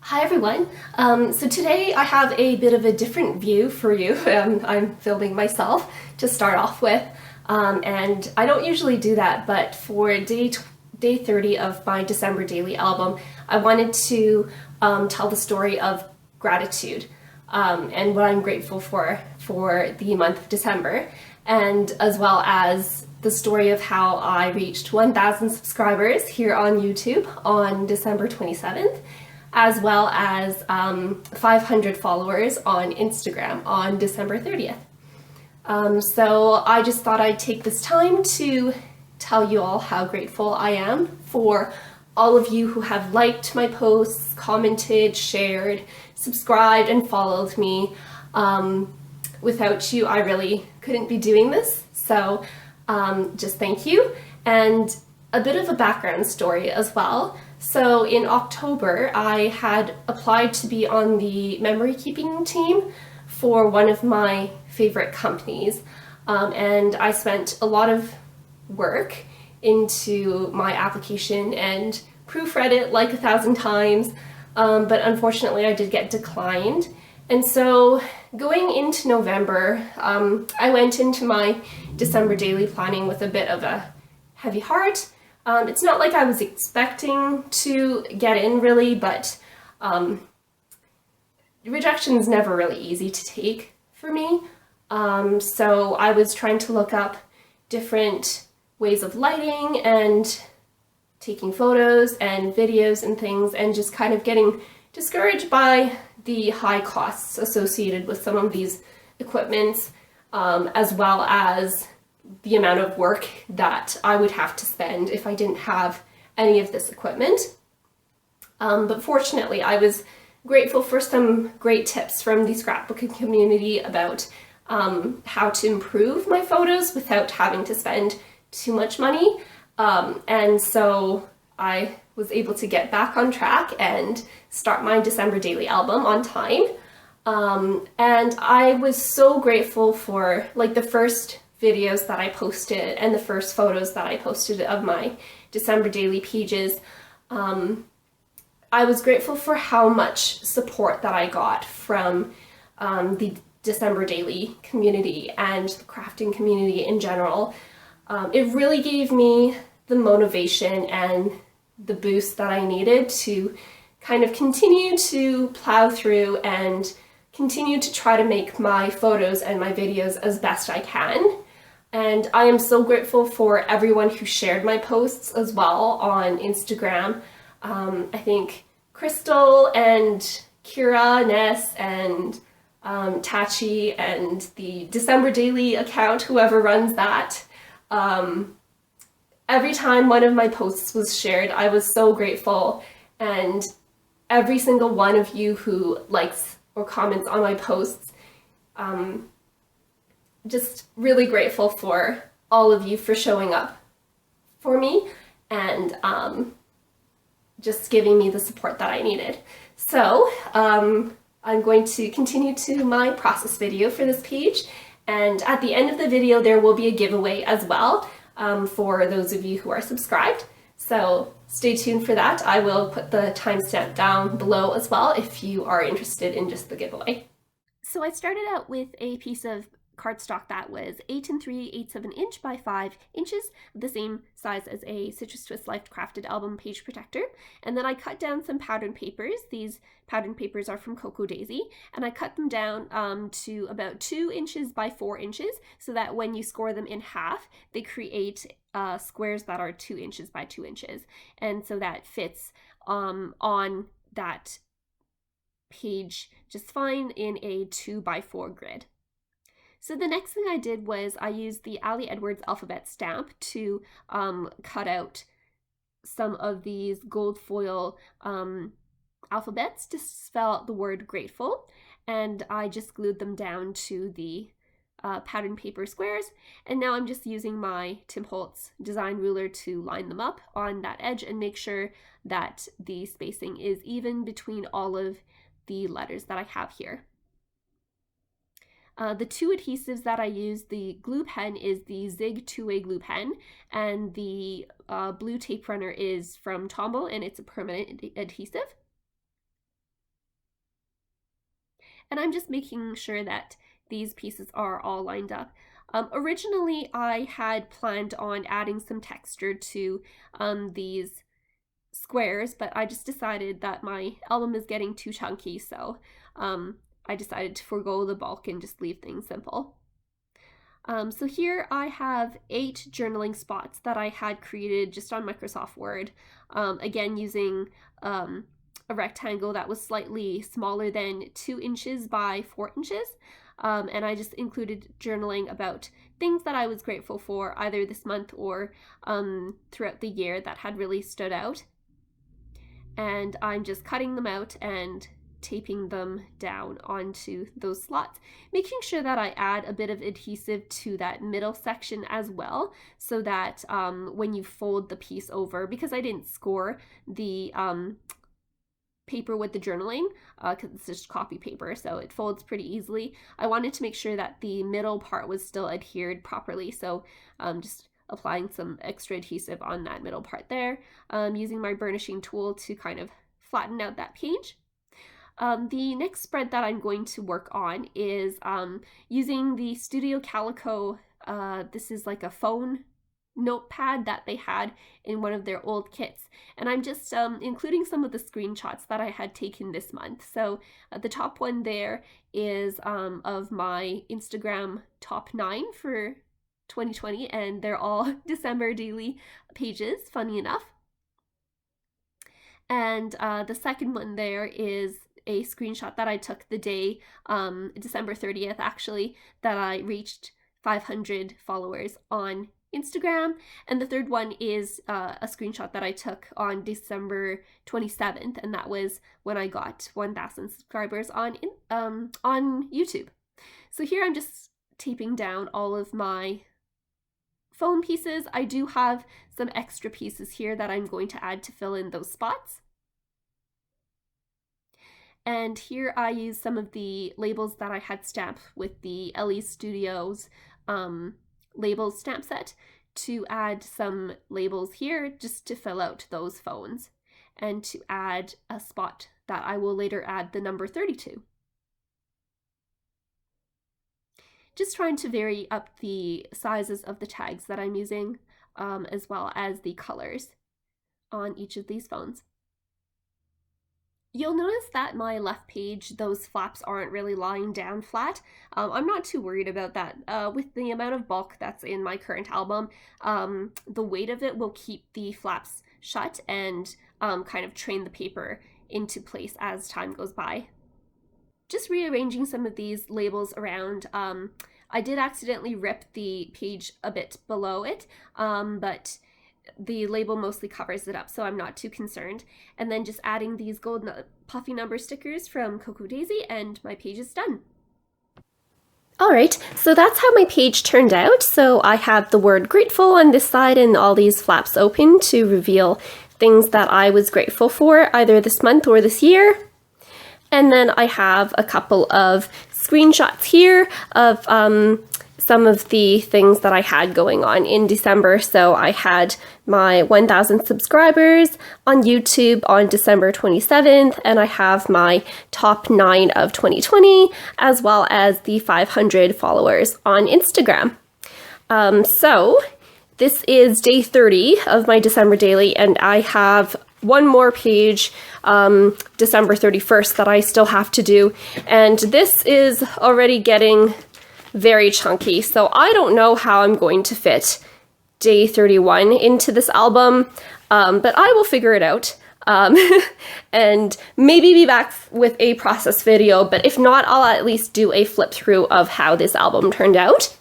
Hi everyone. So today I have a bit of a different view for you. I'm filming myself to start off with, and I don't usually do that, but for day 30 of my December daily album, I wanted to tell the story of gratitude and what I'm grateful for the month of December, and as well as the story of how I reached 1,000 subscribers here on YouTube on December 27th. As well as 500 followers on Instagram on December 30th. So I just thought I'd take this time to tell you all how grateful I am for all of you who have liked my posts, commented, shared, subscribed, and followed me. Without you, I really couldn't be doing this. So just thank you. And a bit of a background story as well. So in October, I had applied to be on the memory keeping team for one of my favorite companies, and I spent a lot of work into my application and proofread it like 1,000 times, but unfortunately I did get declined. And so going into November, I went into my December daily planning with a bit of a heavy heart. It's not like I was expecting to get in really, but rejection is never really easy to take for me. So I was trying to look up different ways of lighting and taking photos and videos and things, and just kind of getting discouraged by the high costs associated with some of these equipments, as well as the amount of work that I would have to spend if I didn't have any of this equipment. But fortunately, I was grateful for some great tips from the scrapbooking community about how to improve my photos without having to spend too much money. And so I was able to get back on track and start my December daily album on time. And I was so grateful for the first videos that I posted and the first photos that I posted of my December daily pages. I was grateful for how much support that I got from the December daily community and the crafting community in general. It really gave me the motivation and the boost that I needed to kind of continue to plow through and continue to try to make my photos and my videos as best I can. And I am so grateful for everyone who shared my posts as well on Instagram. I think Crystal and Kira, Ness, and Tachi, and the December Daily account, whoever runs that. Every time one of my posts was shared, I was so grateful. And every single one of you who likes or comments on my posts, just really grateful for all of you for showing up for me and just giving me the support that I needed. So I'm going to continue to my process video for this page, and at the end of the video there will be a giveaway as well for those of you who are subscribed. So stay tuned for that. I will put the timestamp down below as well if you are interested in just the giveaway. So I started out with a piece of cardstock that was 8 3/8 of an inch by 5 inches, the same size as a Citrus Twist Life Crafted album page protector. And then I cut down some pattern papers. These pattern papers are from Cocoa Daisy, and I cut them down to about 2 inches by 4 inches, so that when you score them in half, they create squares that are 2 inches by 2 inches. And so that fits on that page just fine in a 2 by 4 grid. So the next thing I did was I used the Ali Edwards alphabet stamp to cut out some of these gold foil alphabets to spell out the word grateful, and I just glued them down to the pattern paper squares, and now I'm just using my Tim Holtz design ruler to line them up on that edge and make sure that the spacing is even between all of the letters that I have here. The two adhesives that I use, the glue pen is the Zig 2-way glue pen, and the blue tape runner is from Tombow, and it's a permanent adhesive. And I'm just making sure that these pieces are all lined up. Originally, I had planned on adding some texture to these squares, but I just decided that my album is getting too chunky, so I decided to forego the bulk and just leave things simple. So here I have 8 journaling spots that I had created just on Microsoft Word, again using a rectangle that was slightly smaller than 2 inches by 4 inches. And I just included journaling about things that I was grateful for either this month or throughout the year that had really stood out. And I'm just cutting them out and taping them down onto those slots, making sure that I add a bit of adhesive to that middle section as well, so that when you fold the piece over, because I didn't score the paper with the journaling, because it's just copy paper, so it folds pretty easily. I wanted to make sure that the middle part was still adhered properly, so just applying some extra adhesive on that middle part there, using my burnishing tool to kind of flatten out that page. The next spread that I'm going to work on is using the Studio Calico. This is like a phone notepad that they had in one of their old kits, and I'm just including some of the screenshots that I had taken this month. So the top one there is of my Instagram top 9 for 2020, and they're all December daily pages, funny enough. And the second one there is a screenshot that I took the day, December 30th actually, that I reached 500 followers on Instagram. And the third one is a screenshot that I took on December 27th, and that was when I got 1,000 subscribers on YouTube. So here I'm just taping down all of my foam pieces. I do have some extra pieces here that I'm going to add to fill in those spots. And here I use some of the labels that I had stamped with the LE Studios labels stamp set to add some labels here just to fill out those phones and to add a spot that I will later add the number 32. Just trying to vary up the sizes of the tags that I'm using, as well as the colors on each of these phones. You'll notice that my left page, those flaps aren't really lying down flat. I'm not too worried about that. With the amount of bulk that's in my current album, the weight of it will keep the flaps shut and kind of train the paper into place as time goes by. Just rearranging some of these labels around. I did accidentally rip the page a bit below it, but the label mostly covers it up, so I'm not too concerned. And then just adding these gold puffy number stickers from Cocoa Daisy, and my page is done. Alright, so that's how my page turned out. So I have the word grateful on this side and all these flaps open to reveal things that I was grateful for either this month or this year. And then I have a couple of screenshots here of some of the things that I had going on in December. So I had my 1,000 subscribers on YouTube on December 27th, and I have my top 9 of 2020, as well as the 500 followers on Instagram. So this is day 30 of my December daily, and I have one more page, December 31st, that I still have to do. And this is already getting very chunky, so I don't know how I'm going to fit day 31 into this album, but I will figure it out, and maybe be back with a process video, but if not, I'll at least do a flip through of how this album turned out.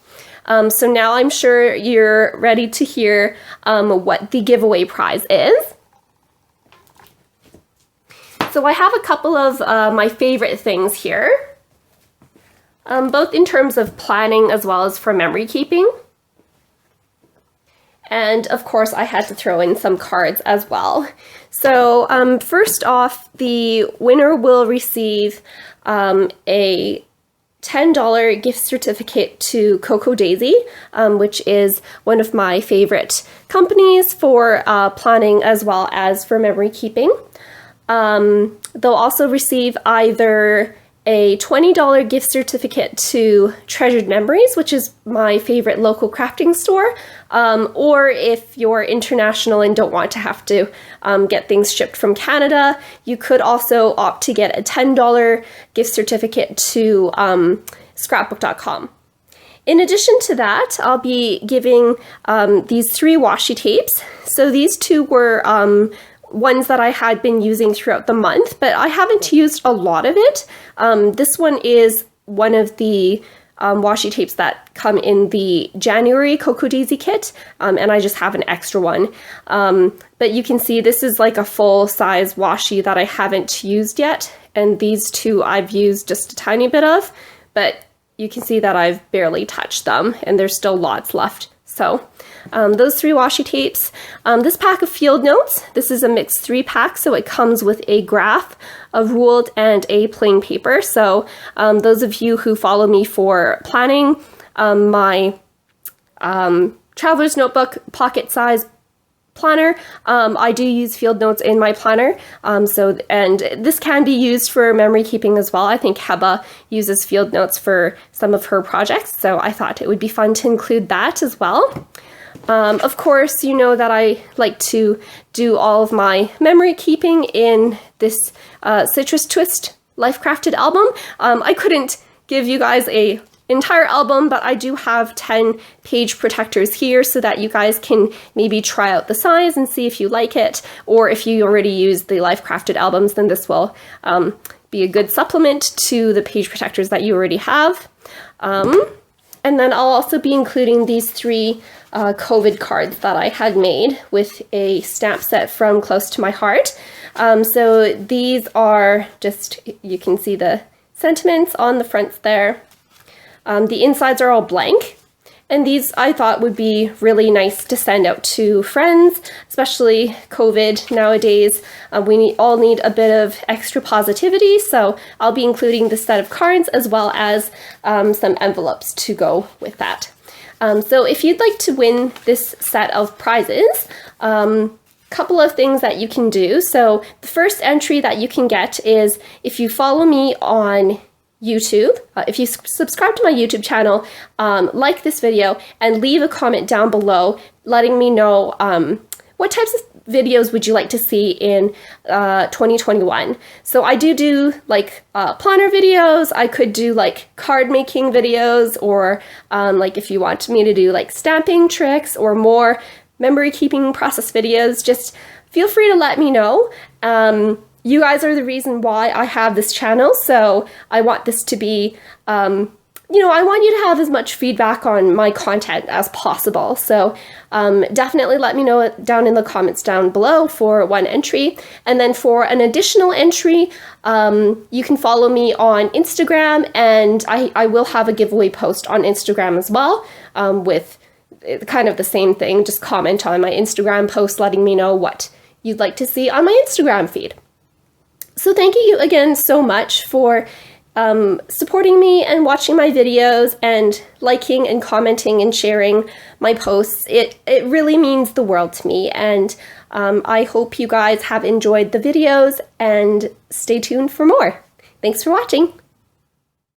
So now I'm sure you're ready to hear what the giveaway prize is. So I have a couple of my favorite things here. Both in terms of planning as well as for memory keeping. And of course I had to throw in some cards as well. So first off, the winner will receive a $10 gift certificate to Cocoa Daisy, which is one of my favorite companies for planning as well as for memory keeping. They'll also receive either a $20 gift certificate to Treasured Memories, which is my favorite local crafting store. Or if you're international and don't want to have to get things shipped from Canada, you could also opt to get a $10 gift certificate to scrapbook.com. In addition to that, I'll be giving these 3 washi tapes. So these 2 were ones that I had been using throughout the month, but I haven't used a lot of it. This one is one of the washi tapes that come in the January Cocoa Daisy kit, and I just have an extra one. But you can see this is like a full-size washi that I haven't used yet, and these 2 I've used just a tiny bit of, but you can see that I've barely touched them, and there's still lots left. So those 3 washi tapes. This pack of field notes, this is a mixed 3 pack, so it comes with a graph, a ruled, and a plain paper. So those of you who follow me for planning, my traveler's notebook pocket size planner, I do use field notes in my planner, and this can be used for memory keeping as well. I think Heba uses field notes for some of her projects, so I thought it would be fun to include that as well. Of course, you know that I like to do all of my memory keeping in this Citrus Twist Life Crafted album. I couldn't give you guys a entire album, but I do have 10 page protectors here so that you guys can maybe try out the size and see if you like it, or if you already use the Life Crafted albums, then this will be a good supplement to the page protectors that you already have. And then I'll also be including these 3 COVID cards that I had made with a stamp set from Close to My Heart. So these are just, you can see the sentiments on the fronts there. The insides are all blank, and these I thought would be really nice to send out to friends, especially COVID nowadays. We all need a bit of extra positivity, so I'll be including this set of cards as well as some envelopes to go with that. So if you'd like to win this set of prizes, couple of things that you can do. So the first entry that you can get is if you follow me on YouTube, if you subscribe to my YouTube channel, like this video, and leave a comment down below letting me know what types of videos would you like to see in 2021. So I do like planner videos. I could do like card making videos, or like if you want me to do like stamping tricks or more memory keeping process videos, just feel free to let me know. You guys are the reason why I have this channel, so I want this to be, I want you to have as much feedback on my content as possible. So definitely let me know down in the comments down below for one entry. And then for an additional entry, you can follow me on Instagram, and I will have a giveaway post on Instagram as well, with kind of the same thing. Just comment on my Instagram post letting me know what you'd like to see on my Instagram feed. So thank you again so much for supporting me and watching my videos and liking and commenting and sharing my posts. It really means the world to me, and I hope you guys have enjoyed the videos, and stay tuned for more. Thanks for watching.